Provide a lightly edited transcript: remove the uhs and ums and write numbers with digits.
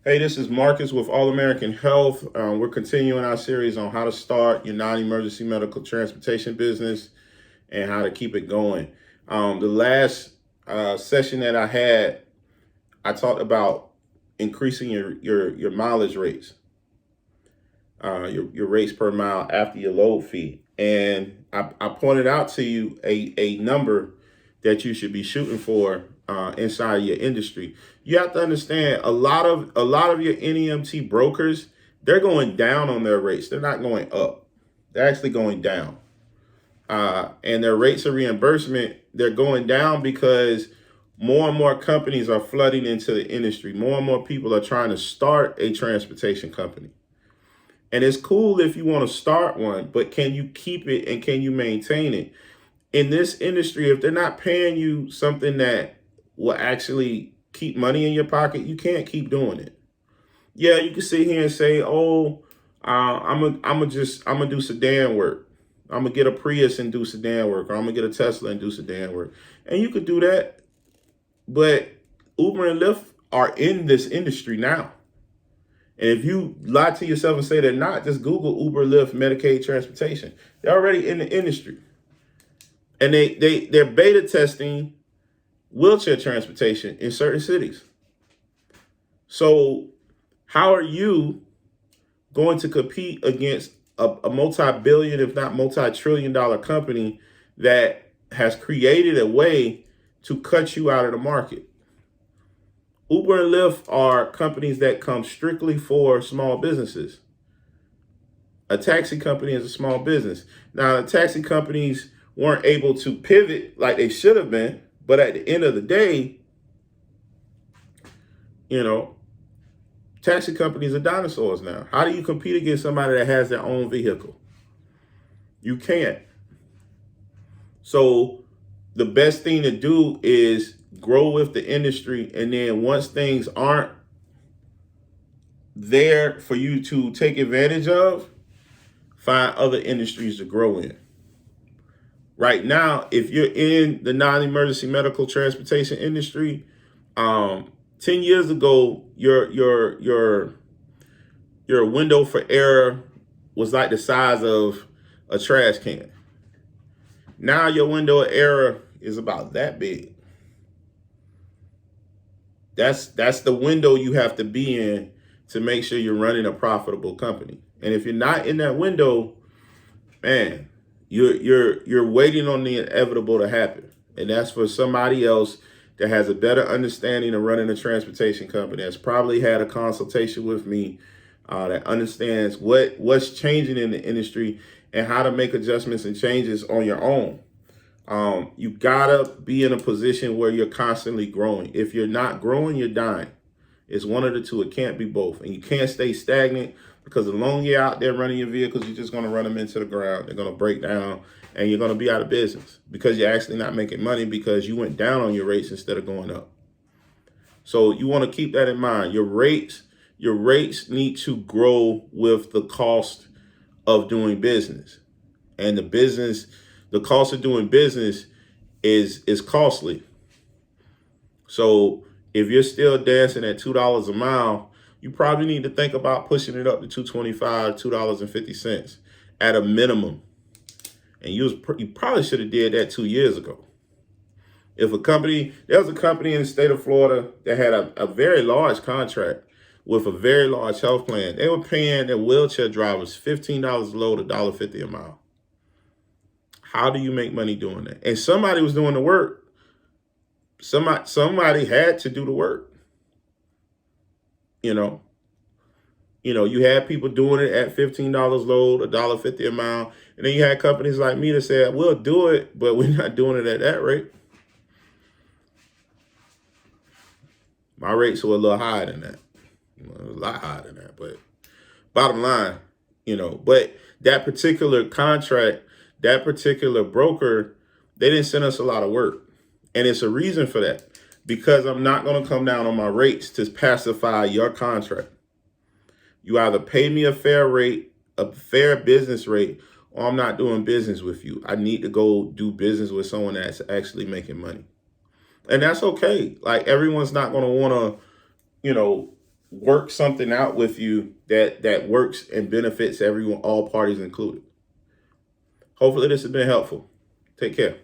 Hey, this is Marcus with All American Health. We're continuing our series on how to start your non-emergency medical transportation business and how to keep it going. The last session that I had, I talked about increasing your mileage rates, your rates per mile after your load fee, and I pointed out to you a number that you should be shooting for inside your industry. You have to understand a lot of your NEMT brokers, they're going down on their rates. They're not going up. They're actually going down. And their rates of reimbursement, they're going down because more and more companies are flooding into the industry. More and more people are trying to start a transportation company. And it's cool if you want to start one, but can you keep it and can you maintain it? In this industry, if they're not paying you something that will actually keep money in your pocket, you can't keep doing it. Yeah, you can sit here and say, "Oh, I'm gonna do sedan work. I'm gonna get a Prius and do sedan work, or I'm gonna get a Tesla and do sedan work," and you could do that. But Uber and Lyft are in this industry now, and if you lie to yourself and say they're not, just Google Uber, Lyft, Medicaid transportation. They're already in the industry, and they're beta testing wheelchair transportation in certain cities. So how are you going to compete against a multi-billion, if not multi-trillion dollar company that has created a way to cut you out of the market? Uber and Lyft are companies that come strictly for small businesses. A taxi company is a small business. Now, the taxi companies weren't able to pivot like they should have been, but at the end of the day, you know, taxi companies are dinosaurs now. How do you compete against somebody that has their own vehicle? You can't. So the best thing to do is grow with the industry. And then once things aren't there for you to take advantage of, find other industries to grow in. Right now, if you're in the non-emergency medical transportation industry, 10 years ago, your window for error was like the size of a trash can. Now your window of error is about that big. That's the window you have to be in to make sure you're running a profitable company. And if you're not in that window, man, you're waiting on the inevitable to happen. And that's for somebody else that has a better understanding of running a transportation company, that's probably had a consultation with me, that understands what's changing in the industry and how to make adjustments and changes on your own. You gotta be in a position where you're constantly growing. If you're not growing, you're dying. It's one of the two. It can't be both. And you can't stay stagnant, because the longer you're out there running your vehicles, you're just going to run them into the ground. They're going to break down and you're going to be out of business because you're actually not making money because you went down on your rates instead of going up. So you want to keep that in mind. Your rates need to grow with the cost of doing business. And the cost of doing business is costly. So if you're still dancing at $2 a mile, you probably need to think about pushing it up to $2.25, $2.50 at a minimum. And you probably should have did that 2 years ago. There was a company in the state of Florida that had a very large contract with a very large health plan. They were paying their wheelchair drivers $15 a load, $1.50 a mile. How do you make money doing that? And somebody was doing the work. Somebody had to do the work. You had people doing it at $15 load, $1.50 a mile. And then you had companies like me that said, we'll do it, but we're not doing it at that rate. My rates were a little higher than that. A lot higher than that. But bottom line, but that particular contract, that particular broker, they didn't send us a lot of work. And it's a reason for that, because I'm not going to come down on my rates to pacify your contract. You either pay me a fair rate, a fair business rate, or I'm not doing business with you. I need to go do business with someone that's actually making money. And that's okay. Like, everyone's not going to want to, work something out with you that works and benefits everyone, all parties included. Hopefully this has been helpful. Take care.